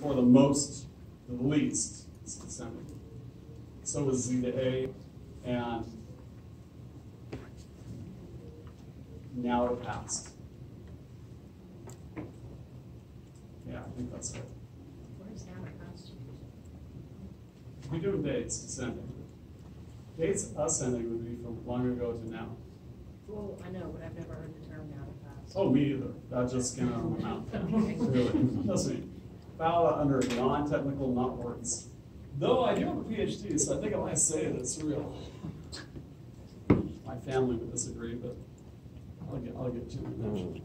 before the most to the least is descending. So is Z to A, and now it passed. Yeah, I think that's it. Where's now it passed? We do dates descending. Dates ascending would be from long ago to now. Well, I know, but I've never heard the term now it passed. Oh, me either. That just came out of my mouth. Really. Trust me. Foul under non-technical, not words. Though I do have a PhD, so I think I might say that it's real. My family would disagree, but I'll get to it.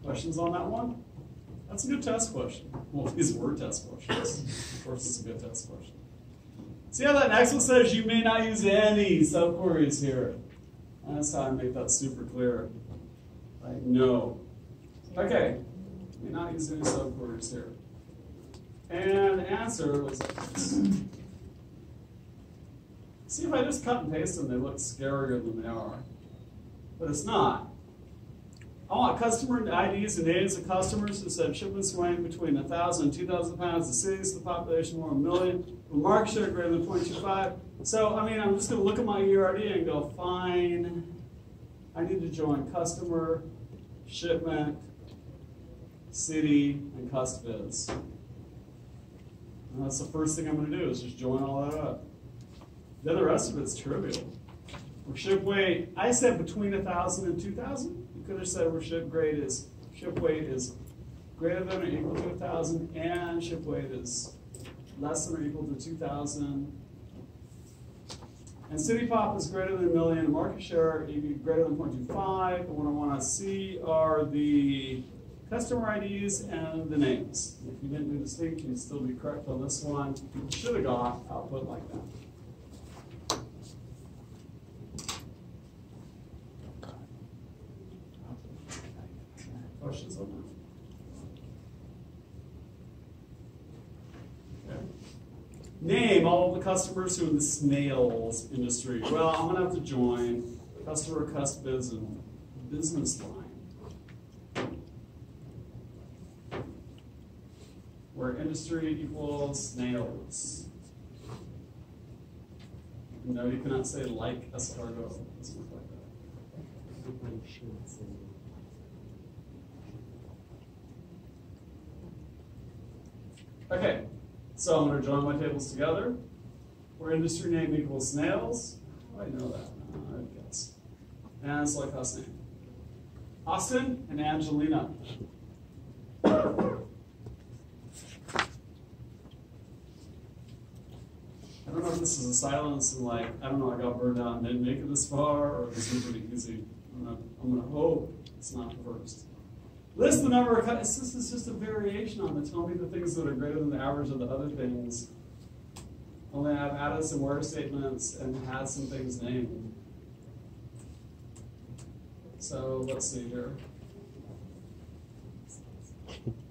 Questions on that one? That's a good test question. Well, these were test questions. Of course, it's a good test question. See how that next one says you may not use any subqueries here. And that's how I make that super clear. Like, no. Okay. May not use any subqueries here. And the answer was like this. See, if I just cut and paste them, they look scarier than they are. But it's not. I want customer IDs and names of customers who said shipments weighing between 1,000 and 2,000 pounds. The cities, the population more than 1 million. The market share greater than 0.25. So, I mean, I'm just going to look at my URD and go, fine. I need to join customer, shipment, city, and custviz. And that's the first thing I'm going to do is just join all that up. Then the rest of it's trivial. For ship weight, I said between 1,000 and 2,000. You could have said where ship weight is greater than or equal to 1,000, and ship weight is less than or equal to 2,000. And city pop is greater than 1 million. Market share greater than 0.25. And what I want to see are the customer IDs and the names. If you didn't do distinct, you'd still be correct on this one. You should have got output like that. Questions on that? Okay. Name all of the customers who are in the snails industry. Well, I'm going to have to join customer, custviz, and business line. Where industry equals snails. No, you cannot say like escargot. It doesn't look like that. Okay, so I'm going to join my tables together. Where industry name equals snails. How do I know that? I guess. And it's like us name. Austin and Angelina. I don't know if this is a silence and like, I don't know, I got burned out and didn't make it this far, or this is pretty easy. I'm going to hope it's not the first. List the number of, this is just a variation on the tell me the things that are greater than the average of the other things. Only I've added some where statements and had some things named. So let's see here.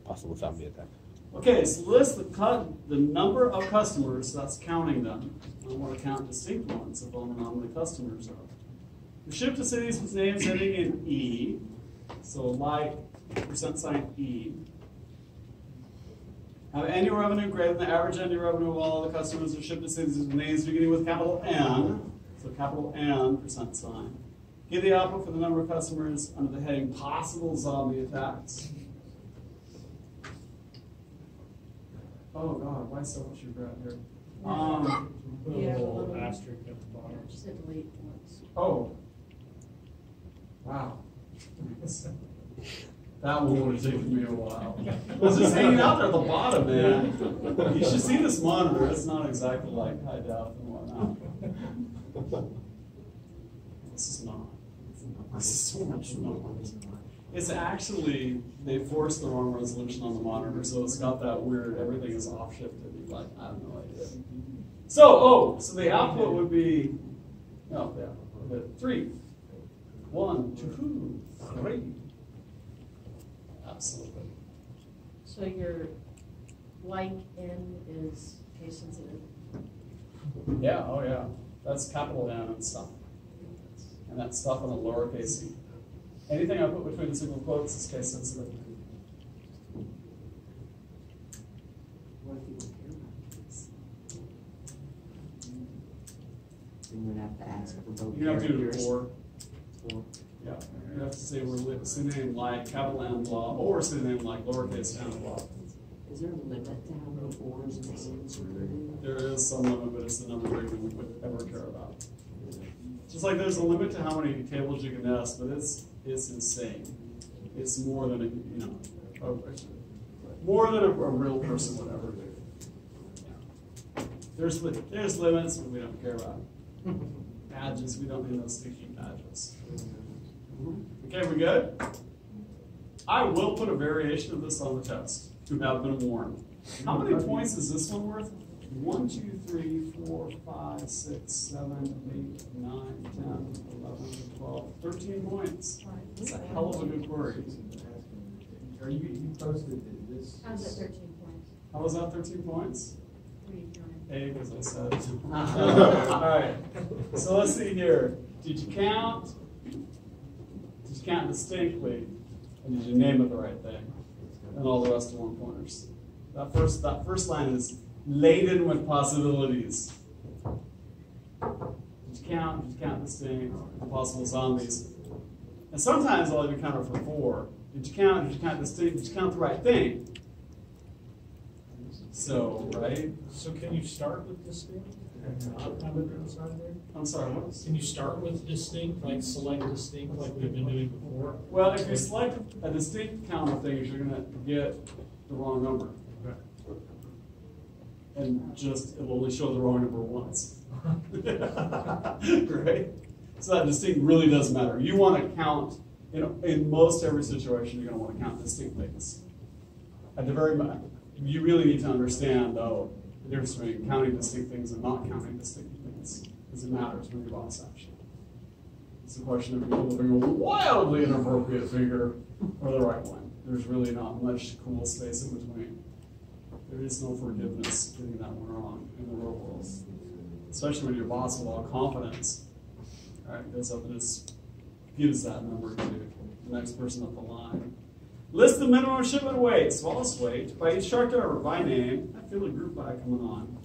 Possible zombie attack. Okay, so list the number of customers, so that's counting them. I want to count distinct ones if I'm on the customers of. We ship to cities with names ending in E, so like %E. Have annual revenue greater than the average annual revenue of all the customers who ship to cities with names beginning with capital N, so capital N %. Give the output for the number of customers under the heading possible zombie attacks. Oh God, why so much regret here? Little asterisk at the bottom. Just hit delete once. Oh. Wow. That one would have taken me a while. It was just hanging out there at the bottom, man. You should see this monitor. It's not exactly like high def and whatnot. This is not. This is so much not. It's actually, they forced the wrong resolution on the monitor, so it's got that weird, everything is off shifted. Like, I have no idea. So the output would be, oh, yeah, 3. 1, 2, 3. Absolutely. So your like N is case sensitive? Yeah, oh yeah. That's capital N and stuff. And that stuff in a lowercase e. Anything I put between the single quotes is case sensitive. What if you don't care about this? Then we'd have to ask for both You have to do characters. four. Four. Yeah, you have to say we're synonym like capital M blah, or synonym like lowercase m blah. Is there a limit to how many oars and ands are in? There is some limit, but it's the number we would ever care about. Just like there's a limit to how many tables you can nest, but it's insane. It's more than more than a real person would ever do. Yeah. There's limits, but we don't care about badges. We don't need those sticky badges. Okay, we good? I will put a variation of this on the test. Who have been warned. How many points is this one worth? 1, 2, 3, 4, 5, 6, 7, 8, 9, 10, 11, 12, 13 points. That's a hell of a good query. Are you posted this? How's that 13 points? How was that 13 points? What are you counting? A, because I said it. All right. So let's see here. Did you count? Did you count distinctly? And did you name it the right thing? And all the rest are one pointers. That first line is laden with possibilities. Did you count? Did you count distinct? Possible zombies. And sometimes I'll even count it for 4. Did you count? Did you count distinct? Did you count the right thing? So, right? So can you start with distinct and not have it inside there? I'm sorry, what? Can you start with distinct, like select distinct like we've been doing before? Well, if you select a distinct count of things, you're going to get the wrong number. And just, it will only show the wrong number once. Right? So that distinct really does matter. You want to count, in most every situation, you're going to want to count distinct things. At the very moment, you really need to understand, though, the difference between counting distinct things and not counting distinct things. Because it matters with your boss action. It's a question of delivering a wildly inappropriate figure or the right one. There's really not much cool space in between. There is no forgiveness getting that one wrong in the real world. Especially when your boss with all confidence, right, goes up and just gives that number to the next person up the line. List the minimum shipment weight, smallest weight, by each truck driver by name. I feel a group by coming on.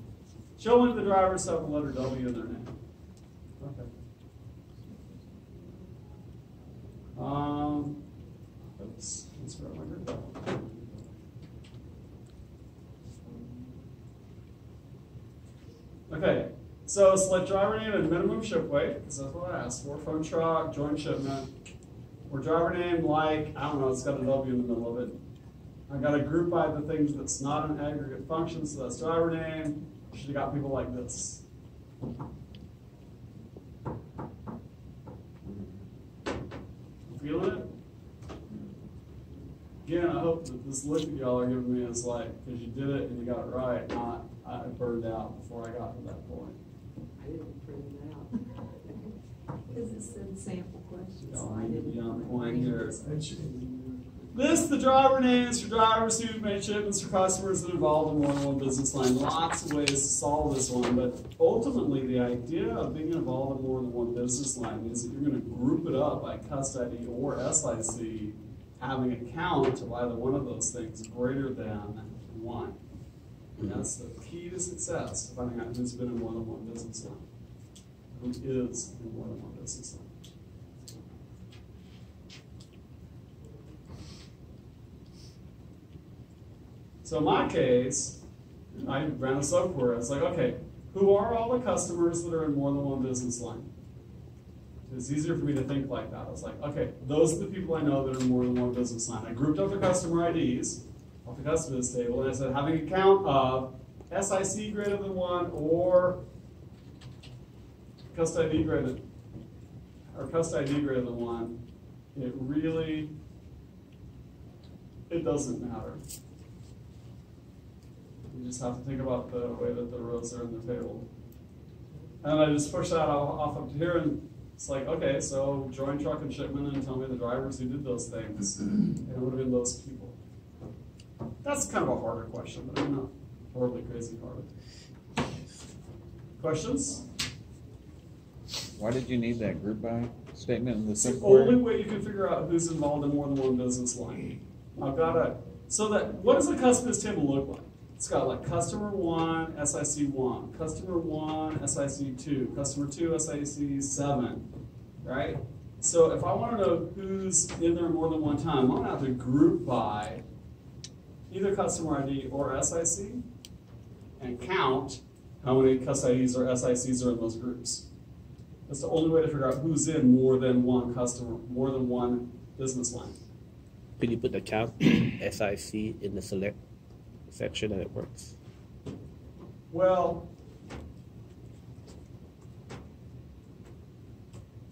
Show when the drivers have the letter W in their name. Okay. Oops, let's grab my group. Okay, so select driver name and minimum ship weight, because that's what I asked for. Phone truck, joint shipment. Or driver name like, I don't know, it's got a W in the middle of it. I got to group by the things that's not an aggregate function, so that's driver name. Should have got people like this. Feeling it? Again, I hope that this look that y'all are giving me is like, because you did it and you got it right, not I burned out before I got to that point. I didn't print it out. Because it said sample questions. Y'all So I need to didn't be on print point it. here. List the driver names for drivers who've made shipments for customers that involve in more than one business line. Lots of ways to solve this one, but ultimately the idea of being involved in more than one business line means that you're going to group it up by cust ID or SIC, having a count of either one of those things greater than 1. And that's the key to success, finding out who's been in more than one business line, who is in more than one business line. So in my case, I ran a subquery. I was like, okay, who are all the customers that are in more than one business line? It's easier for me to think like that. I was like, okay, those are the people I know that are in more than one business line. I grouped up the customer IDs off the customers table, and I said having a count of SIC greater than 1 or cust ID greater than 1, it doesn't matter. You just have to think about the way that the rows are in the table. And I just push that off up to here, and it's like, okay, so join truck and shipment and tell me the drivers who did those things. And it would have been those people. That's kind of a harder question, but I'm not horribly crazy hard. Questions? Why did you need that group by statement in the It's the subquery? only way you can figure out who's involved in more than one business line. I've got to, so that, what does the customers table look like? It's got like customer 1, SIC 1, customer 1, SIC 2, customer 2, SIC 7, right? So if I want to know who's in there more than one time, I'm going to have to group by either customer ID or SIC and count how many SIDs or SICs are in those groups. That's the only way to figure out who's in more than one customer, more than one business line. Could you put the count SIC in the select section and it works? Well,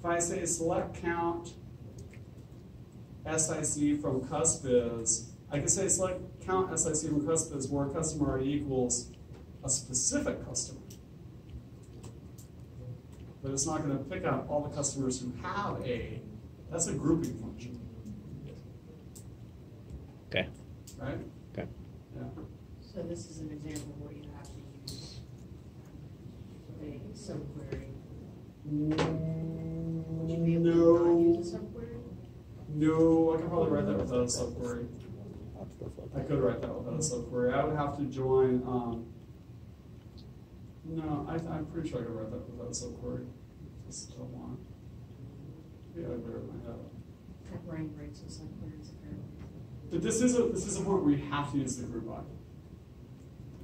if I say select count SIC from CUSBIZ, I can say select count SIC from CUSBIZ where customer already equals a specific customer. But it's not going to pick out all the customers who have a, that's a grouping function. Okay. Right? Okay. Yeah. So this is an example where you have to use a subquery. Would you be able to not use a subquery? No, I could probably write that without a subquery. Lots of stuff like I that. could write that without a subquery. I would have to join, no, I'm pretty sure I could write that without a subquery. Just don't want. Yeah, I better find out. That brain breaks with subqueries apparently. But this is a point where you have to use the group by.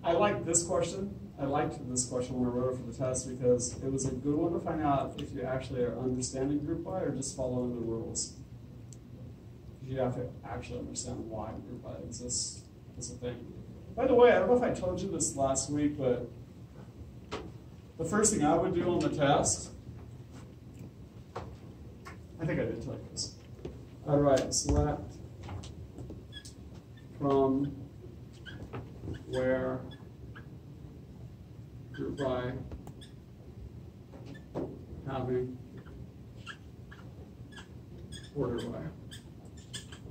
I like this question. I liked this question when I wrote it for the test because it was a good one to find out if you actually are understanding group by or just following the rules. You have to actually understand why group by exists as a thing. By the way, I don't know if I told you this last week, but the first thing I would do on the test, I think I did tell you this. I'd write select from where group by having order by.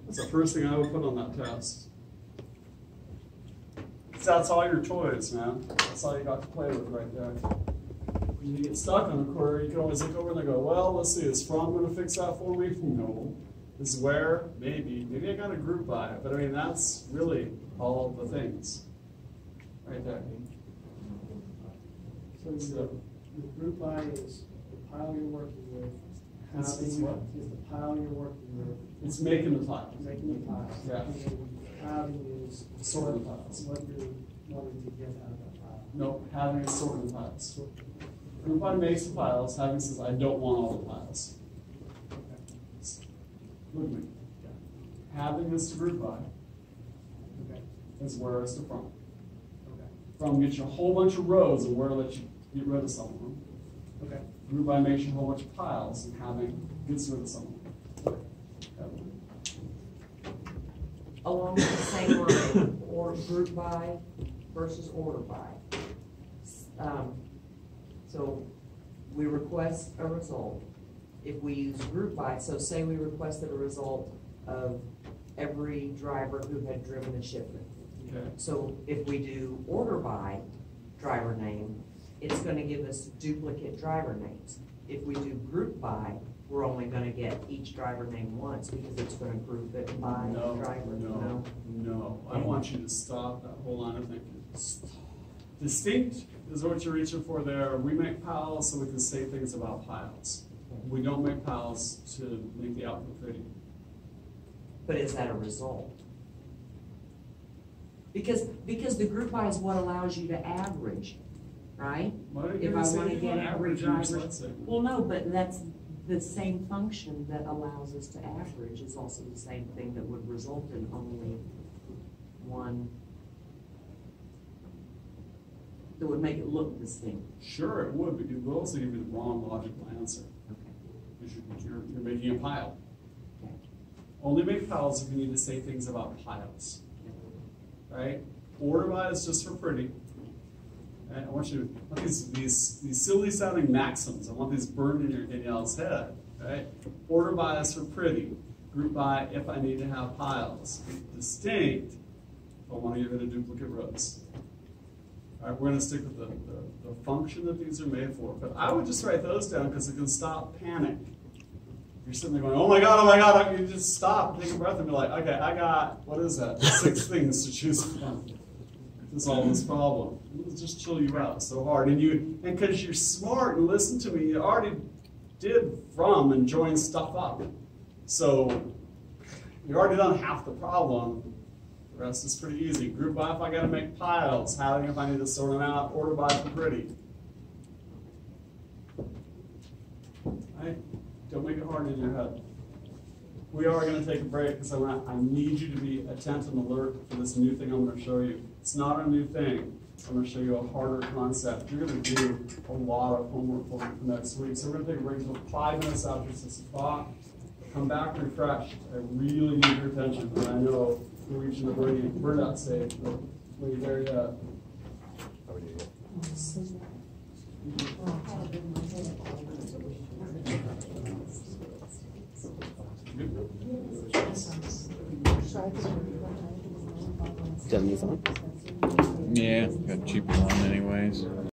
That's the first thing I would put on that test. That's all your choice, man. That's all you got to play with right there. When you get stuck on a query, you can always look over and go, well, let's see, is from going to fix that for me? No. Is where? Maybe. Maybe I got a group by it. But I mean, that's really all the things right there. So the group by is the pile you're working with. It's Housing what? is the pile you're working with. It's making the file. Making the pile. Yeah. And then housing is Sorting the piles. what you're wanting to get out of that pile. No, having is sorting the piles. Group by makes the piles. Having says, I don't want all the piles. Look at me. Having is to group by. Okay. Is where is to from. Okay. From gets you a whole bunch of rows and where lets you get rid of some of them. Okay. Group by makes you a whole bunch of piles and having gets rid of some of them. Along the same line, or group by versus order by. So we request a result. If we use group by, so say we requested a result of every driver who had driven a shipment. Okay. So if we do order by driver name, it's going to give us duplicate driver names. If we do group by, we're only going to get each driver name once because it's going to group it by No, driver. no. I want you to stop that whole line of thinking. Distinct is what you're reaching for there. We make piles so we can say things about piles. We don't make piles to make the output pretty. But is that a result? Because the group by is what allows you to average, right? Why don't you If I say want to you get want every average in your driver. slide segment? Well, no, but that's the same function that allows us to average is also the same thing that would result in only one. That would make it look distinct. Sure, it would, but it will also give you the wrong logical answer. Okay. Because you're making a pile. Okay. Only make piles if you need to say things about piles. Right? Order by is just for pretty. Right? I want these silly sounding maxims. I want these burned in y'all's head. Right? Order by is for pretty. Group by if I need to have piles. Distinct if I want to get rid of duplicate rows. All right, we're going to stick with the function that these are made for. But I would just write those down because it can stop panic. You're sitting there going, oh my God, you just stop, take a breath and be like, okay, I got, what is that? 6 things to choose from. to solve this problem. It'll just chill you out so hard. And because you're smart and listen to me, you already did from and join stuff up. So you already done half the problem. The rest is pretty easy. Group by if I gotta make piles, having if I need to sort them out, order by for pretty. Right? Don't make it hard in your head. We are going to take a break because I need you to be attentive and alert for this new thing I'm going to show you. It's not a new thing. I'm going to show you a harder concept. You're going to do a lot of homework for next week. So we're going to take a break until 5 minutes after 6 o'clock. Come back refreshed. I really need your attention. And I know you're reaching the burnout stage, but we're there yet. Done these on? Yeah, got cheaper one anyways.